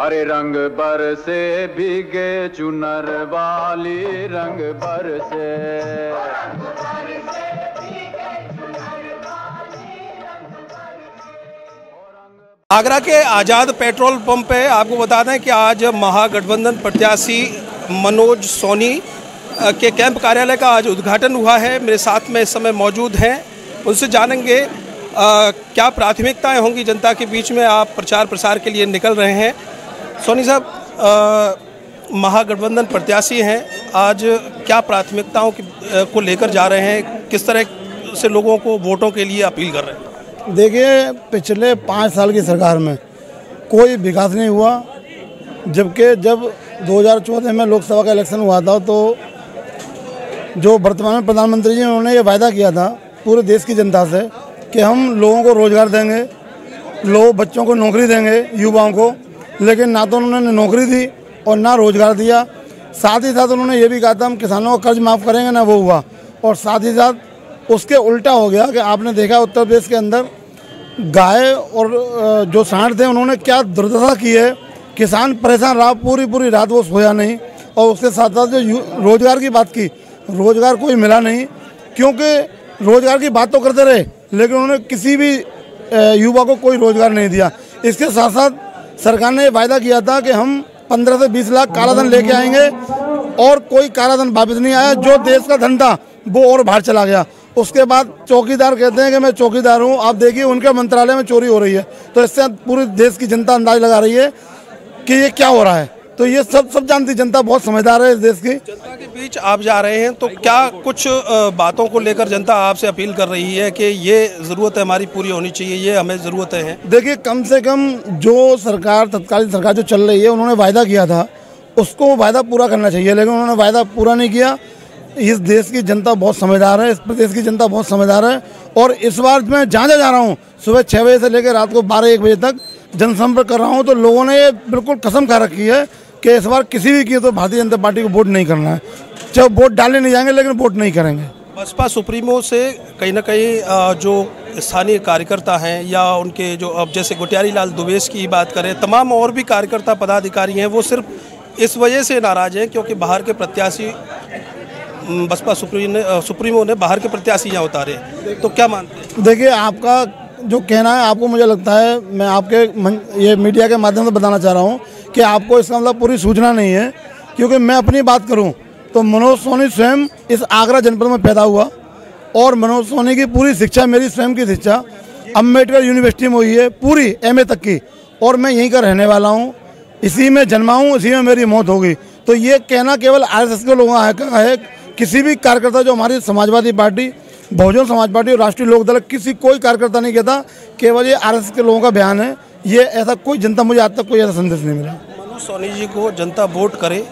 अरे रंग बरसे भीगे चुनर वाली, रंग बरसे। आगरा के आज़ाद पेट्रोल पंप पे आपको बता दें कि आज महागठबंधन प्रत्याशी मनोज सोनी के कैंप कार्यालय का आज उद्घाटन हुआ है। मेरे साथ में इस समय मौजूद हैं, उनसे जानेंगे क्या प्राथमिकताएं होंगी जनता के बीच में। आप प्रचार प्रसार के लिए निकल रहे हैं। सोनी साहब, महागठबंधन प्रत्याशी हैं, आज क्या प्राथमिकताओं को लेकर जा रहे हैं, किस तरह से लोगों को वोटों के लिए अपील कर रहे हैं? देखिए, पिछले 5 साल की सरकार में कोई विकास नहीं हुआ, जबकि जब 2014 में लोकसभा का इलेक्शन हुआ था तो जो वर्तमान प्रधानमंत्री जी उन्होंने ये वायदा किया था पूरे देश की जनता से कि हम लोगों को रोजगार देंगे, बच्चों को नौकरी देंगे, युवाओं को, लेकिन ना तो उन्होंने नौकरी दी और ना रोजगार दिया। साथ ही साथ उन्होंने ये भी कहा था हम किसानों का कर्ज माफ़ करेंगे, ना वो हुआ। और साथ ही साथ उसके उल्टा हो गया कि आपने देखा उत्तर प्रदेश के अंदर गाय और जो सांड थे उन्होंने क्या दुर्दशा की है। किसान परेशान रहा, पूरी रात वो सोया नहीं। और उसके साथ साथ जो रोजगार की बात की, रोजगार कोई मिला नहीं, क्योंकि रोजगार की बात तो करते रहे लेकिन उन्होंने किसी भी युवा को कोई रोजगार नहीं दिया। इसके साथ साथ सरकार ने वायदा किया था कि हम 15 से 20 लाख कालाधन लेके आएंगे और कोई कालाधन वापस नहीं आया। जो देश का धन था वो और बाहर चला गया। उसके बाद चौकीदार कहते हैं कि मैं चौकीदार हूं। आप देखिए उनके मंत्रालय में चोरी हो रही है, तो इससे पूरे देश की जनता अंदाज लगा रही है कि ये क्या हो रहा है। तो ये सब जानती जनता, बहुत समझदार है इस देश की। जनता के बीच आप जा रहे हैं तो क्या कुछ बातों को लेकर जनता आपसे अपील कर रही है कि ये ज़रूरत है हमारी पूरी होनी चाहिए, ये हमें ज़रूरत है? देखिए, कम से कम जो सरकार, तत्कालीन सरकार जो चल रही है, उन्होंने वायदा किया था उसको वायदा पूरा करना चाहिए, लेकिन उन्होंने वायदा पूरा नहीं किया। इस देश की जनता बहुत समझदार है, इस प्रदेश की जनता बहुत समझदार है। और इस बार मैं जहाँ जा रहा हूँ, सुबह 6 बजे से लेकर रात को 12-1 बजे तक जनसंपर्क कर रहा हूँ, तो लोगों ने ये बिल्कुल कसम खा रखी है कि इस बार किसी भी की तो भारतीय जनता पार्टी को वोट नहीं करना है। चाहे वोट डालने नहीं जाएंगे लेकिन वोट नहीं करेंगे। बसपा सुप्रीमो से कहीं ना कहीं जो स्थानीय कार्यकर्ता हैं या उनके जो, अब जैसे गुटियारी लाल दुबेश की बात करें, तमाम और भी कार्यकर्ता पदाधिकारी हैं, वो सिर्फ इस वजह से नाराज़ हैं क्योंकि बाहर के प्रत्याशी, बसपा सुप्रीमो ने बाहर के प्रत्याशी यहाँ उतारे। तो क्या मानते हैं? देखिए, आपका जो कहना है, आपको मुझे लगता है, मैं आपके ये मीडिया के माध्यम से बताना चाह रहा हूँ कि आपको इसका मतलब पूरी सूचना नहीं है। क्योंकि मैं अपनी बात करूँ तो मनोज सोनी स्वयं इस आगरा जनपद में पैदा हुआ और मनोज सोनी की पूरी शिक्षा, मेरी स्वयं की शिक्षा अम्बेडकर यूनिवर्सिटी में हुई है, पूरी MA तक की, और मैं यहीं का रहने वाला हूँ, इसी में जन्मा हूँ, इसी में मेरी मौत होगी। तो ये कहना केवल RSS के लोगों का है। किसी भी कार्यकर्ता, जो हमारी समाजवादी पार्टी, बहुजन समाज पार्टी और राष्ट्रीय लोकदल, कोई कार्यकर्ता नहीं कहता, केवल ये RSS के लोगों का बयान है। ये ऐसा कोई जनता, मुझे आज तक कोई ऐसा संदेश नहीं मिला। मनोज सोनी जी को जनता वोट करे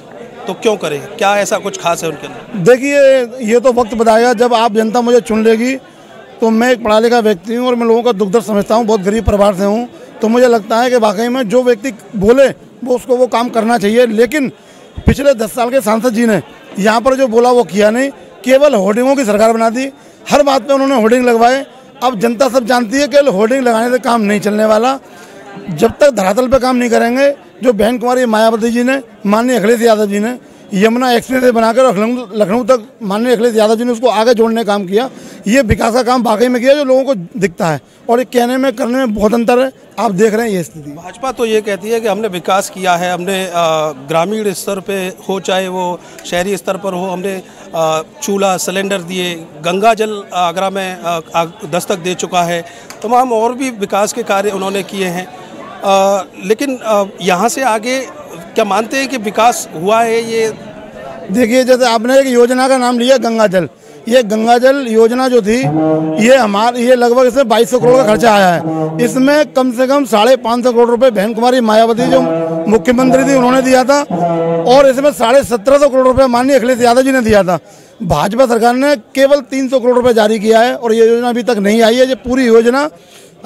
तो क्यों करे? क्या ऐसा कुछ खास है उनके अंदर? देखिए, ये तो वक्त बताएगा। जब आप जनता मुझे चुन लेगी तो मैं एक पढ़ा लिखा व्यक्ति हूँ और मैं लोगों का दुख दर्द समझता हूँ, बहुत गरीब परिवार से हूँ। तो मुझे लगता है कि वाकई में जो व्यक्ति बोले उसको वो काम करना चाहिए। लेकिन पिछले 10 साल के सांसद जी ने यहाँ पर जो बोला वो किया नहीं, केवल होर्डिंगों की सरकार बना दी। हर बात पे उन्होंने होर्डिंग लगवाए। अब जनता सब जानती है कि होर्डिंग लगाने से काम नहीं चलने वाला। जब तक धरातल पे काम नहीं करेंगे, जो बहन कुमारी मायावती जी ने, माननीय अखिलेश यादव जी ने यमुना एक्सप्रेस से बनाकर लखनऊ तक माननीय अखिलेश यादव जी ने उसको आगे जोड़ने का काम किया। ये विकास का काम वाकई में किया जो लोगों को दिखता है, और ये कहने में करने में बहुत अंतर है। आप देख रहे हैं ये स्थिति। भाजपा तो ये कहती है कि हमने विकास किया है, हमने ग्रामीण स्तर पे हो चाहे वो शहरी स्तर पर हो, हमने चूल्हा सिलेंडर दिए, गंगा जल आगरा में दस्तक दे चुका है, तमाम और भी विकास के कार्य उन्होंने किए हैं। लेकिन यहाँ से आगे क्या मानते हैं कि विकास हुआ है? ये देखिए, जैसे आपने एक योजना का नाम लिया गंगा जल, ये गंगा जल योजना जो थी ये लगभग इसमें 2200 करोड़ का खर्चा आया है। इसमें कम से कम 550 करोड़ रुपए बहन कुमारी मायावती जो मुख्यमंत्री थी उन्होंने दिया था, और इसमें 1750 करोड़ रुपए माननीय अखिलेश यादव जी ने दिया था। भाजपा सरकार ने केवल 300 करोड़ रुपए जारी किया है और ये योजना अभी तक नहीं आई है। ये पूरी योजना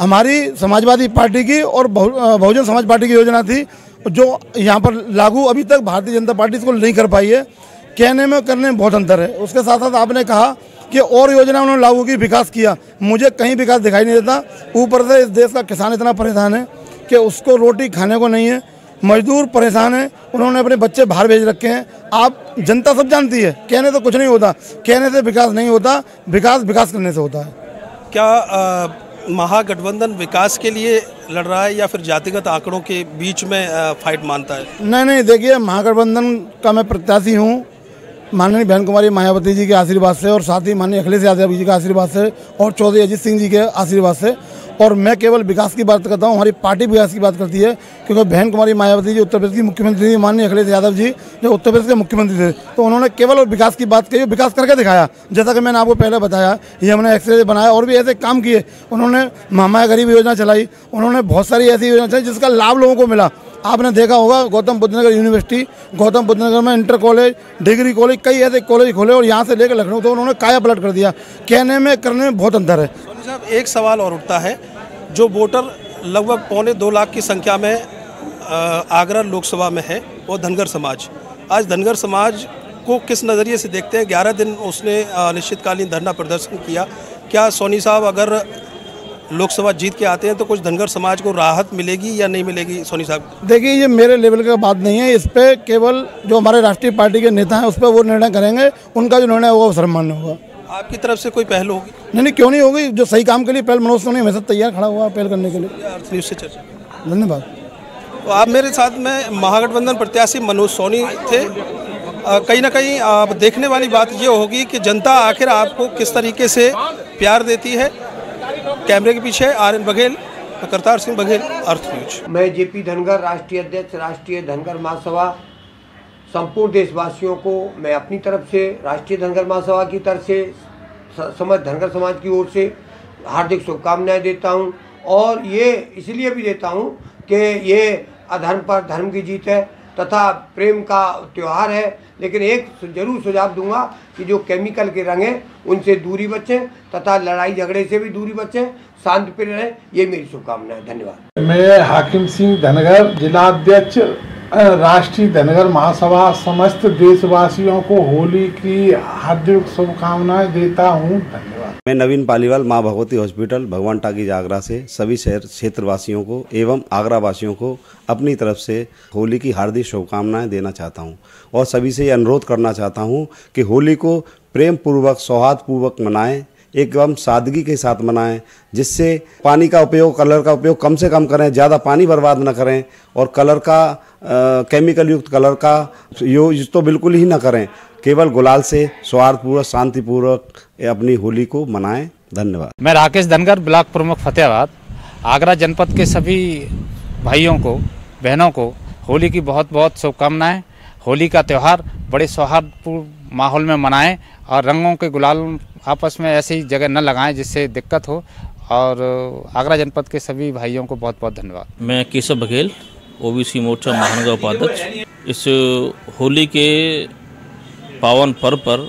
हमारी समाजवादी पार्टी की और बहुजन समाज पार्टी की योजना थी, जो यहाँ पर लागू अभी तक भारतीय जनता पार्टी इसको नहीं कर पाई है। कहने में करने में बहुत अंतर है। उसके साथ साथ आपने कहा कि और योजना उन्होंने लागू की, विकास किया, मुझे कहीं विकास दिखाई नहीं देता। ऊपर से इस देश का किसान इतना परेशान है कि उसको रोटी खाने को नहीं है। मजदूर परेशान हैं, उन्होंने अपने बच्चे बाहर भेज रखे हैं। आप जनता सब जानती है, कहने तो कुछ नहीं होता, कहने से विकास नहीं होता, विकास करने से होता है। क्या महागठबंधन विकास के लिए लड़ रहा है या फिर जातिगत आंकड़ों के बीच में फाइट मानता है? नहीं, देखिए, महागठबंधन का मैं प्रत्याशी हूँ माननीय बहन कुमारी मायावती जी के आशीर्वाद से, और साथ ही माननीय अखिलेश यादव जी के आशीर्वाद से, और चौधरी अजीत सिंह जी के आशीर्वाद से। और मैं केवल विकास की बात करता हूँ, हमारी पार्टी विकास की बात करती है, क्योंकि बहन कुमारी मायावती जी उत्तर प्रदेश की मुख्यमंत्री थी, माननीय अखिलेश यादव जी जो उत्तर प्रदेश के मुख्यमंत्री थे, तो उन्होंने केवल विकास की बात कही, विकास करके दिखाया। जैसा कि मैंने आपको पहले बताया, ये हमने एक्सप्रेस बनाया और भी ऐसे काम किए। उन्होंने महामाया गरीब योजना चलाई, उन्होंने बहुत सारी ऐसी योजना चलाई जिसका लाभ लोगों को मिला। आपने देखा होगा गौतम बुद्ध नगर यूनिवर्सिटी, गौतम बुद्ध नगर में इंटर कॉलेज, डिग्री कॉलेज, कई ऐसे कॉलेज खोले, और यहाँ से लेकर लखनऊ तो उन्होंने काया पलट कर दिया। कहने में करने में बहुत अंतर है। सोनी साहब, एक सवाल और उठता है, जो वोटर लगभग 1.25 लाख की संख्या में आगरा लोकसभा में है, वो धनगर समाज। आज धनगर समाज को किस नज़रिए से देखते हैं? 11 दिन उसने अनिश्चितकालीन धरना प्रदर्शन किया। क्या सोनी साहब अगर लोकसभा जीत के आते हैं तो कुछ धनगर समाज को राहत मिलेगी या नहीं मिलेगी? सोनी साहब, देखिए, ये मेरे लेवल का बात नहीं है, इस पे केवल जो हमारे राष्ट्रीय पार्टी के नेता हैं उस पर वो निर्णय करेंगे, उनका जो निर्णय होगा वो सर्वमान्य होगा। आपकी तरफ से कोई पहल होगी? नहीं, क्यों नहीं होगी? जो सही काम के लिए पहल, मनोज सोनी हमेशा तैयार खड़ा हुआ पहल करने के लिए। अर्थ न्यूज़ से चर्चा। धन्यवाद। तो आप मेरे साथ में महागठबंधन प्रत्याशी मनोज सोनी थे। कहीं ना कहीं आप देखने वाली बात ये होगी कि जनता आखिर आपको किस तरीके से प्यार देती है। कैमरे के पीछे आर.एन. बघेल, करतार सिंह बघेल, अर्थ न्यूज। मैं जेपी धनगर, राष्ट्रीय अध्यक्ष राष्ट्रीय धनगर महासभा। संपूर्ण देशवासियों को मैं अपनी तरफ से, राष्ट्रीय धनगर महासभा की तरफ से, समस्त धनगर समाज की ओर से हार्दिक शुभकामनाएं देता हूं। और ये इसलिए भी देता हूं कि ये अधर्म पर धर्म की जीत है तथा प्रेम का त्यौहार है। लेकिन एक जरूर सुझाव दूंगा कि जो केमिकल के रंग हैं उनसे दूरी बचें तथा लड़ाई झगड़े से भी दूरी बचें, शांति प्रिय रहें। ये मेरी शुभकामनाएं। धन्यवाद। मैं हाकिम सिंह धनगर, जिला अध्यक्ष राष्ट्रीय धनगर महासभा, समस्त देशवासियों को होली की हार्दिक शुभकामनाएं देता हूं। धन्यवाद। मैं नवीन पालीवाल, माँ भगवती हॉस्पिटल, भगवान टाकीज, आगरा से सभी शहर क्षेत्रवासियों को एवं आगरा वासियों को अपनी तरफ से होली की हार्दिक शुभकामनाएं देना चाहता हूं, और सभी से ये अनुरोध करना चाहता हूं कि होली को प्रेम पूर्वक, सौहार्दपूर्वक मनाएं, एकदम सादगी के साथ मनाएं, जिससे पानी का उपयोग, कलर का उपयोग कम से कम करें, ज़्यादा पानी बर्बाद न करें, और कलर का केमिकल युक्त कलर का यूज तो बिल्कुल ही ना करें। केवल गुलाल से सौहार्दपूर्वक, शांतिपूर्वक अपनी होली को मनाएं। धन्यवाद। मैं राकेश धनगर, ब्लॉक प्रमुख फतेहाबाद। आगरा जनपद के सभी भाइयों को, बहनों को होली की बहुत बहुत शुभकामनाएं। होली का त्यौहार बड़े सौहार्दपूर्ण माहौल में मनाएं, और रंगों के गुलाल आपस में ऐसी जगह न लगाएं जिससे दिक्कत हो। और आगरा जनपद के सभी भाइयों को बहुत बहुत धन्यवाद। मैं केशव बघेल, ओबीसी मोर्चा महानगर उपाध्यक्ष। इस होली के पावन पर्व पर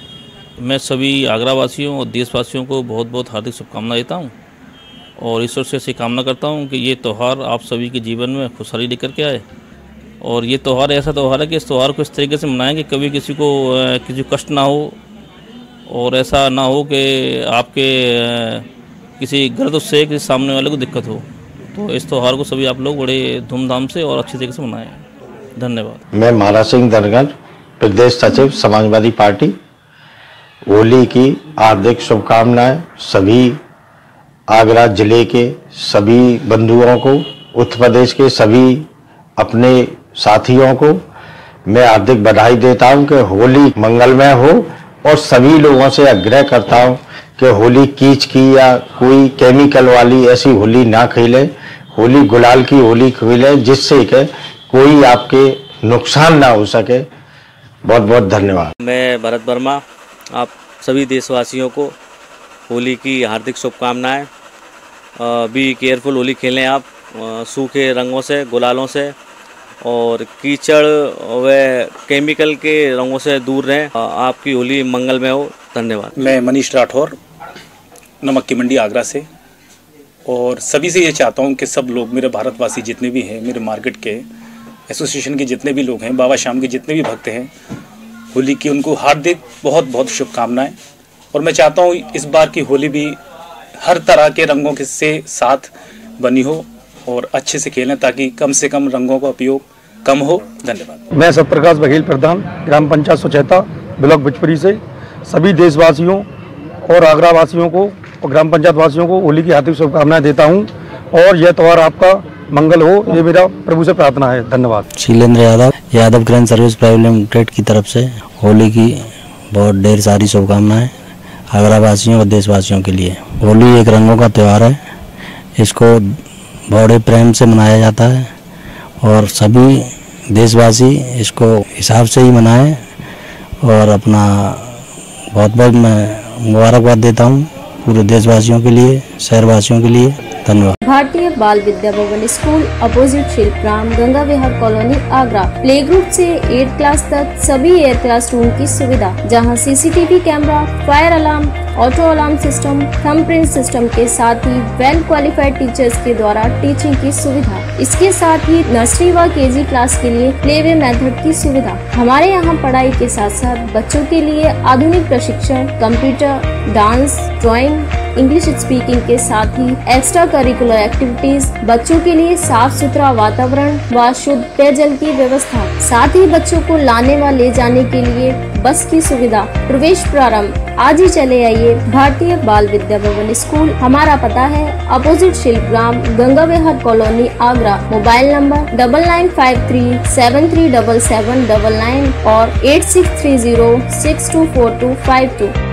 मैं सभी आगरा वासियों और देशवासियों को बहुत बहुत हार्दिक शुभकामनाएं देता हूं, और ईश्वर से ऐसी कामना करता हूं कि ये त्यौहार आप सभी के जीवन में खुशहाली लेकर के आए। और ये त्यौहार ऐसा त्यौहार है कि इस त्यौहार को इस तरीके से मनाएं कि कभी किसी को कष्ट ना हो, और ऐसा ना हो कि आपके किसी गलत उससे किसी सामने वाले को दिक्कत हो। तो इस त्यौहार को सभी आप लोग बड़े धूमधाम से और अच्छी तरीके से मनाएं। धन्यवाद। मैं महाराज सिंह धनगर, प्रदेश सचिव समाजवादी पार्टी। होली की हार्दिक शुभकामनाएं सभी आगरा जिले के सभी बंधुओं को, उत्तर प्रदेश के सभी अपने साथियों को मैं हार्दिक बधाई देता हूं कि होली मंगलमय हो, और सभी लोगों से आग्रह करता हूं कि होली कीच की या कोई केमिकल वाली ऐसी होली ना खेलें। होली गुलाल की होली खेलें, जिससे कि कोई आपके नुकसान ना हो सके। बहुत बहुत धन्यवाद। मैं भरत वर्मा, आप सभी देशवासियों को होली की हार्दिक शुभकामनाएं। बी केयरफुल, होली खेलें आप सूखे रंगों से, गुलालों से, और कीचड़ व केमिकल के रंगों से दूर रहें। आपकी होली मंगलमय हो। धन्यवाद। मैं मनीष राठौर, नमक की मंडी, आगरा से। और सभी से ये चाहता हूँ कि सब लोग, मेरे भारतवासी जितने भी हैं, मेरे मार्केट के एसोसिएशन के जितने भी लोग हैं, बाबा श्याम के जितने भी भक्त हैं, होली की उनको हार्दिक बहुत बहुत शुभकामनाएं। और मैं चाहता हूँ इस बार की होली भी हर तरह के रंगों के से साथ बनी हो और अच्छे से खेलें, ताकि कम से कम रंगों का उपयोग कम हो। धन्यवाद। मैं सत्यप्रकाश बघेल प्रधान, ग्राम पंचायत सुचेता, ब्लॉक बिचपुरी से सभी देशवासियों और आगरा वासियों को और ग्राम पंचायत वासियों को होली की हार्दिक शुभकामनाएं देता हूं और यह त्यौहार आपका मंगल हो, ये मेरा प्रभु से प्रार्थना है। धन्यवाद। Shailendra Yadav grain service private limited की तरफ से होली की बहुत ढेर सारी शुभकामनाएं आगरा वासियों और देशवासियों के लिए। होली एक रंगों का त्यौहार है, इसको बड़े प्रेम से मनाया जाता है और सभी देशवासी इसको हिसाब से ही मनाएं और अपना बहुत बहुत मैं मुबारकबाद देता हूं पूरे देशवासियों के लिए, शहरवासियों के लिए। धन्यवाद। भारतीय बाल विद्या भवन स्कूल अपोजिट शिल्पग्राम, गंगा विहार कॉलोनी, आगरा। प्ले ग्रुप से 8th क्लास तक सभी एयर क्लास रूम की सुविधा, जहां CCTV camera, fire alarm, auto alarm system, thumbprint system के साथ ही वेल क्वालिफाइड टीचर्स के द्वारा टीचिंग की सुविधा। इसके साथ ही नर्सरी व केजी क्लास के लिए प्लेवे मेथड की सुविधा। हमारे यहाँ पढ़ाई के साथ साथ बच्चों के लिए आधुनिक प्रशिक्षण, computer, dance, drawing, English speaking के साथ ही एक्स्ट्रा करिकुलर एक्टिविटीज, बच्चों के लिए साफ सुथरा वातावरण व शुद्ध पेयजल की व्यवस्था, साथ ही बच्चों को लाने व ले जाने के लिए बस की सुविधा। प्रवेश प्रारंभ आज ही चले आइए भारतीय बाल विद्या भवन स्कूल। हमारा पता है अपोजिट शिल्पग्राम, गंगा विहार कॉलोनी, आगरा। मोबाइल नंबर 9953737799 और 8630624252।